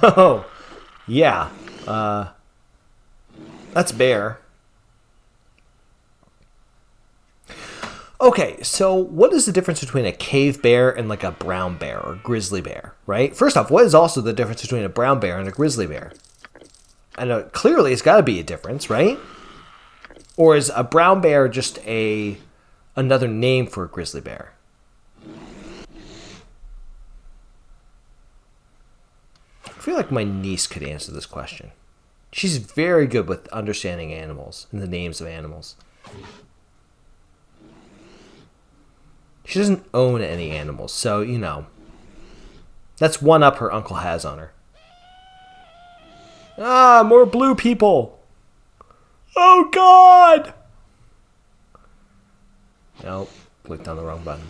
No. Yeah. That's bear. Okay, so what is the difference between a cave bear and like a brown bear or grizzly bear, right? First off, what is also the difference between a brown bear and a grizzly bear? I know clearly it's got to be a difference, right? Or is a brown bear just another name for a grizzly bear? I feel like my niece could answer this question. She's very good with understanding animals and the names of animals. She doesn't own any animals, so, you know, that's one up her uncle has on her. Ah, more blue people! Oh, God! Nope, clicked on the wrong button.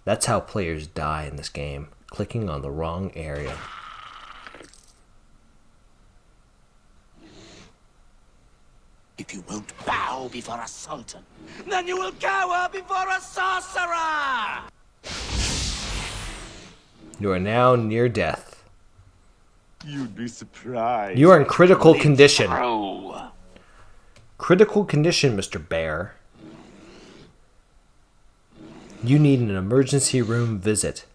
That's how players die in this game, clicking on the wrong area. If you won't bow before a sultan, then you will cower before a sorcerer! You are now near death. You'd be surprised. You are in critical condition. Through. Critical condition, Mr. Bear. You need an emergency room visit.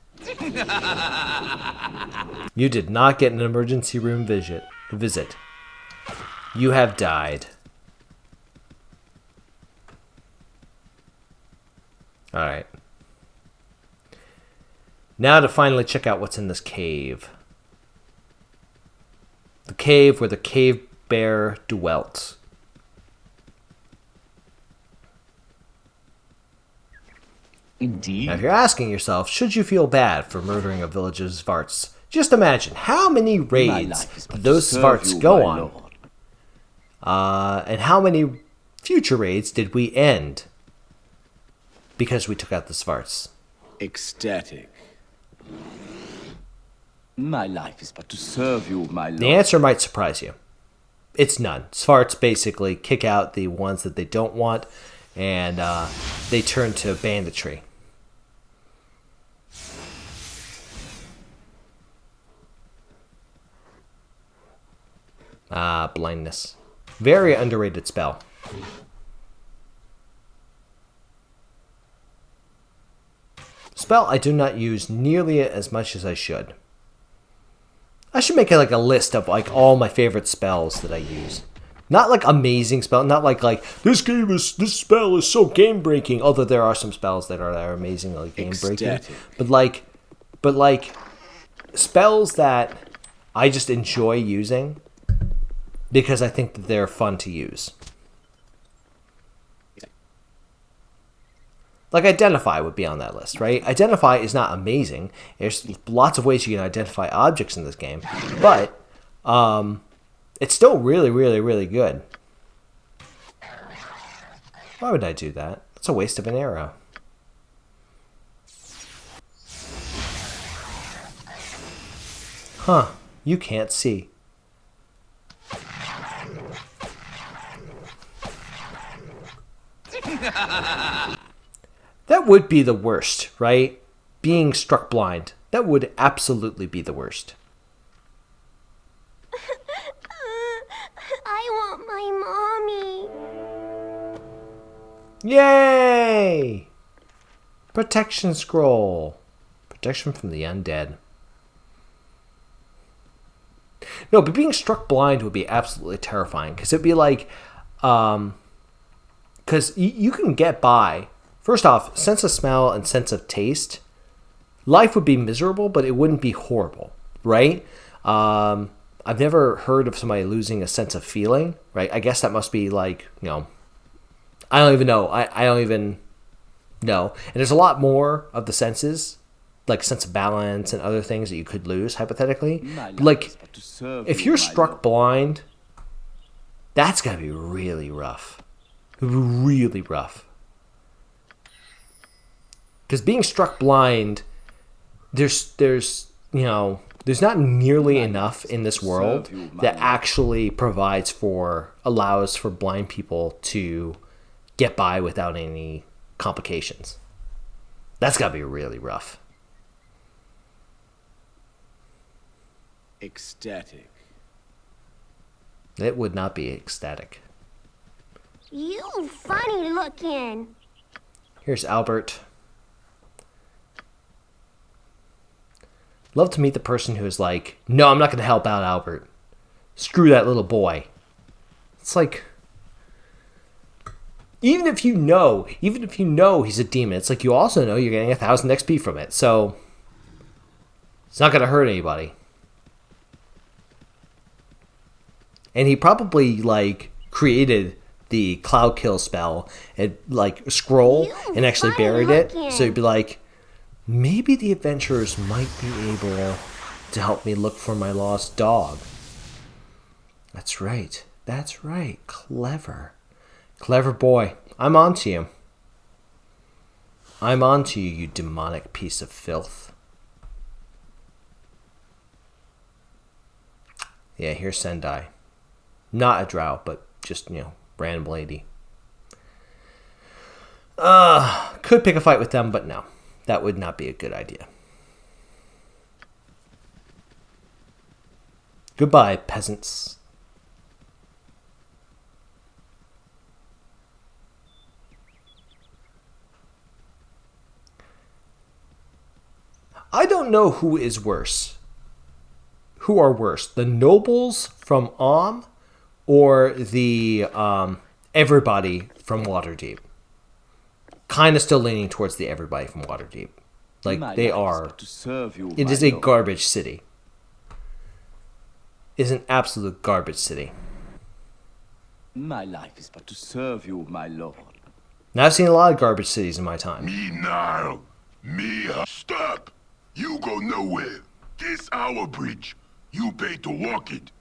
You did not get an emergency room visit. You have died. Alright. Now to finally check out what's in this cave. The cave where the cave bear dwelt. Indeed. Now if you're asking yourself, should you feel bad for murdering a village of Svarts? Just imagine how many raids did those Svarts go on. And how many future raids did we end because we took out the Svarts? Ecstatic. My life is but to serve you, my lord. The answer might surprise you. It's none. Svarts basically kick out the ones that they don't want, and they turn to banditry. Blindness. Very underrated spell. Spell I do not use nearly as much as I should. I should make like a list of like all my favorite spells that I use. Not like amazing spell, not like this spell is so game breaking. Although there are some spells that are amazingly game breaking, but like spells that I just enjoy using because I think that they're fun to use. Like Identify would be on that list, right? Identify is not amazing. There's lots of ways you can identify objects in this game, but it's still really, really, really good. Why would I do that? It's a waste of an arrow. Huh. You can't see. That would be the worst, right? Being struck blind. That would absolutely be the worst. I want my mommy. Yay! Protection scroll. Protection from the undead. No, but being struck blind would be absolutely terrifying. Because it'd be like... Because you can get by... First off, sense of smell and sense of taste. Life would be miserable, but it wouldn't be horrible, right? I've never heard of somebody losing a sense of feeling, right? I guess that must be like, I don't even know. I don't even know. And there's a lot more of the senses, like sense of balance and other things that you could lose, hypothetically. Like, if you're struck blind, that's got to be really rough. Really rough. Because being struck blind, there's not nearly enough in this world that actually allows for blind people to get by without any complications. That's got to be really rough. Ecstatic. It would not be ecstatic. You funny looking. Here's Albert. Love to meet the person who is like, no, I'm not going to help out Albert. Screw that little boy. It's like, even if you know he's a demon, it's like you also know you're getting 1,000 XP from it. So it's not going to hurt anybody. And he probably like created the cloud kill spell and like scroll and actually buried it. So he'd be like, maybe the adventurers might be able to help me look for my lost dog. That's right. That's right. Clever. Clever boy. I'm on to you. I'm on to you, you demonic piece of filth. Yeah, here's Sendai. Not a drow, but just, random lady. Could pick a fight with them, but no. That would not be a good idea. Goodbye, peasants. I don't know who is worse. Who are worse? The nobles from or the everybody from Waterdeep? Kind of still leaning towards the everybody from Waterdeep. Like, they are... It is a garbage city. It's an absolute garbage city. My life is but to serve you, my lord. Now, I've seen a lot of garbage cities in my time. Me now. Stop. You go nowhere. This our bridge. You pay to walk it.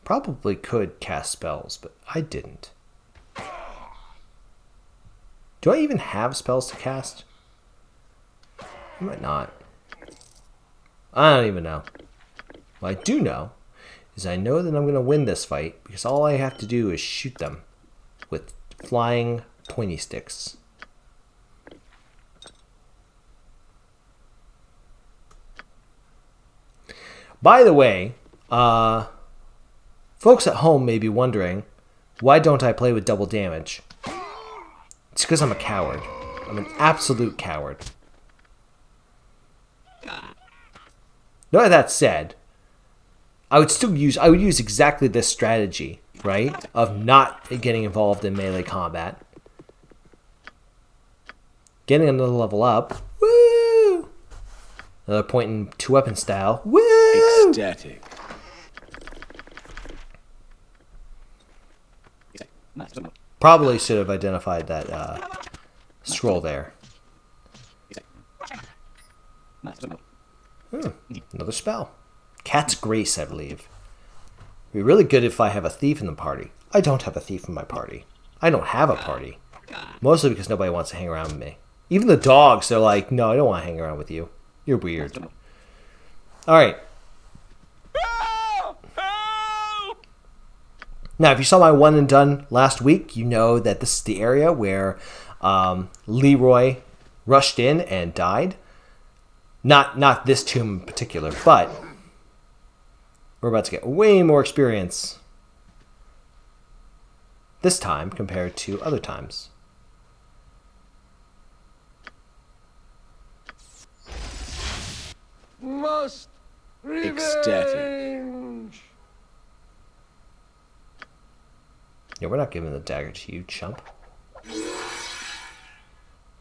Probably could cast spells, but I didn't. Do I even have spells to cast? I might not. I don't even know. What I do know is I know that I'm going to win this fight because all I have to do is shoot them with flying pointy sticks. By the way, folks at home may be wondering, why don't I play with double damage? It's because I'm a coward. I'm an absolute coward. Now that said, I would use exactly this strategy, right? Of not getting involved in melee combat. Getting another level up. Woo! Another point in 2-weapon style. Woo! Ecstatic. Probably should have identified that scroll there. Another spell. Cat's Grace, I believe. It'd be really good if I have a thief in the party. I don't have a thief in my party. I don't have a party. Mostly because nobody wants to hang around with me. Even the dogs, they're like, no, I don't want to hang around with you. You're weird. Alright. Now, if you saw my one and done last week, you know that this is the area where Leroy rushed in and died. Not this tomb in particular, but we're about to get way more experience this time compared to other times. Must revenge. Ecstatic. Yeah, we're not giving the dagger to you, chump.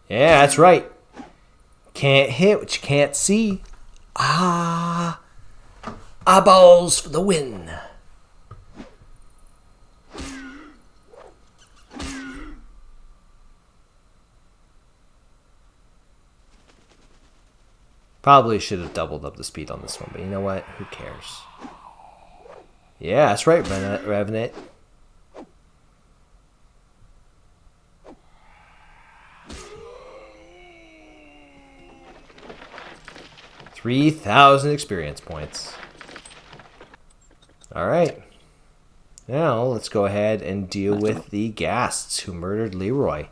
Yeah, that's right. Can't hit what you can't see. Eyeballs for the win. Probably should have doubled up the speed on this one, but you know what? Who cares? Yeah, that's right, Revenant. $3,000 experience points. Alright. Now, let's go ahead and deal with the ghasts who murdered Leroy.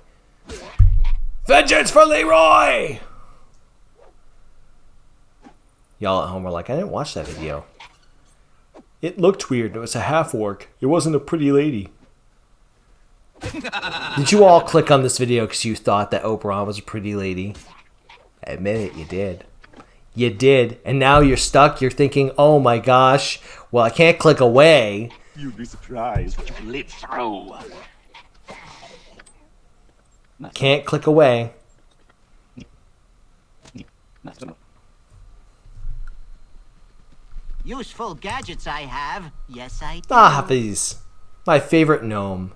Vengeance for Leroy! Y'all at home are like, I didn't watch that video. It looked weird. It was a half-orc. It wasn't a pretty lady. Did you all click on this video because you thought that Oberon was a pretty lady? Admit it, you did. You did. And now you're stuck. You're thinking, oh my gosh, well, I can't click away. You'd be surprised what you can live through. Can't click away. Useful gadgets I have. Yes, I do. Hafiz. My favorite gnome.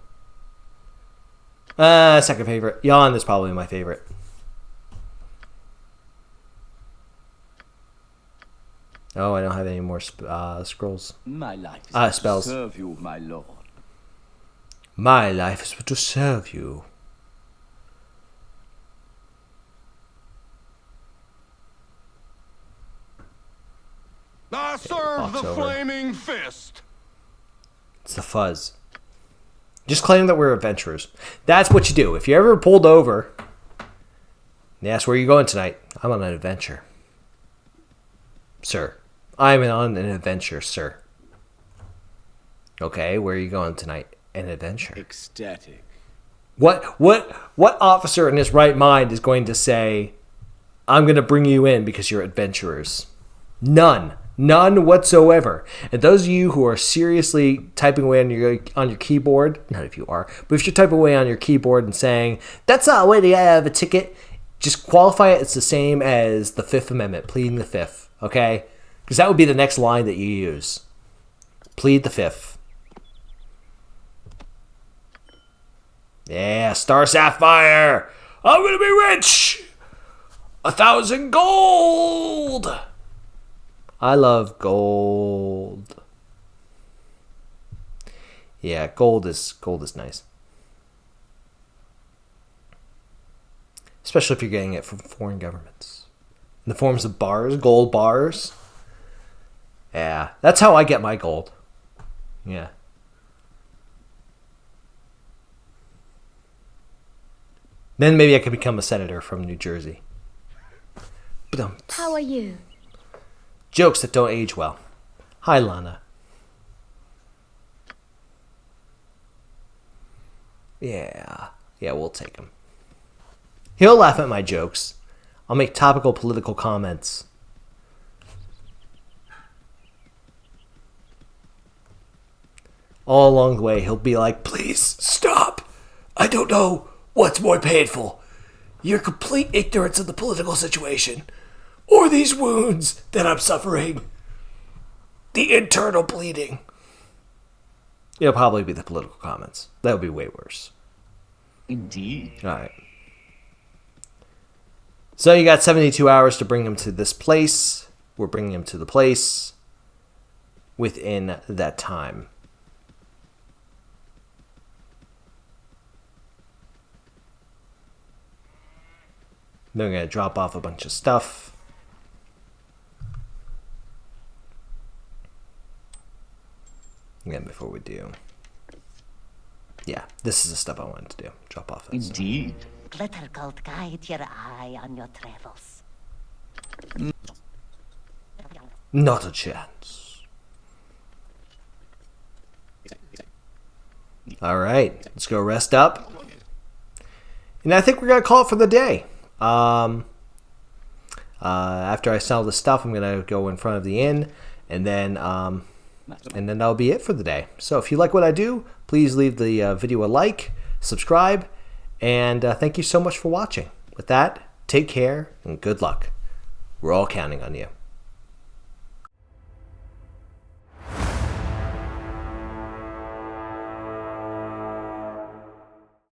Second favorite. Yawn is probably my favorite. Oh, I don't have any more scrolls. My life is spells. to serve you, my lord. My life is to serve you. I serve the flaming fist. It's the fuzz. Just claim that we're adventurers. That's what you do. If you're ever pulled over, they ask where you going tonight. I'm on an adventure. Sir. I'm on an adventure, sir. Okay, where are you going tonight? An adventure. Ecstatic. What officer in his right mind is going to say, I'm going to bring you in because you're adventurers? None. None whatsoever. And those of you who are seriously typing away on your keyboard, none of you are, but if you're typing away on your keyboard and saying, that's not a way to have a ticket, just qualify it. It's the same as the Fifth Amendment, pleading the Fifth, okay? Because that would be the next line that you use. Plead the Fifth. Yeah, Star Sapphire. I'm going to be rich. 1,000 gold. I love gold. Yeah, gold is nice. Especially if you're getting it from foreign governments. In the forms of bars, gold bars. Yeah, that's how I get my gold. Yeah. Then maybe I could become a senator from New Jersey. How are you? Jokes that don't age well. Hi, Lana. Yeah, we'll take him. He'll laugh at my jokes. I'll make topical political comments. all along the way, he'll be like, please stop. I don't know what's more painful. Your complete ignorance of the political situation, or these wounds that I'm suffering. The internal bleeding. It'll probably be the political comments. That would be way worse. Indeed. All right. So you got 72 hours to bring him to this place. We're bringing him to the place within that time. Then we're going to drop off a bunch of stuff. Again, before we do. Yeah, this is the stuff I wanted to do. Drop off that stuff. Indeed. Glitter gold guide your eye on your travels. Not a chance. All right, let's go rest up. And I think we're going to call it for the day. After I sell the stuff, I'm going to go in front of the inn, and then that'll be it for the day. So if you like what I do, please leave the video a like, subscribe, and thank you so much for watching. With that, take care and good luck. We're all counting on you.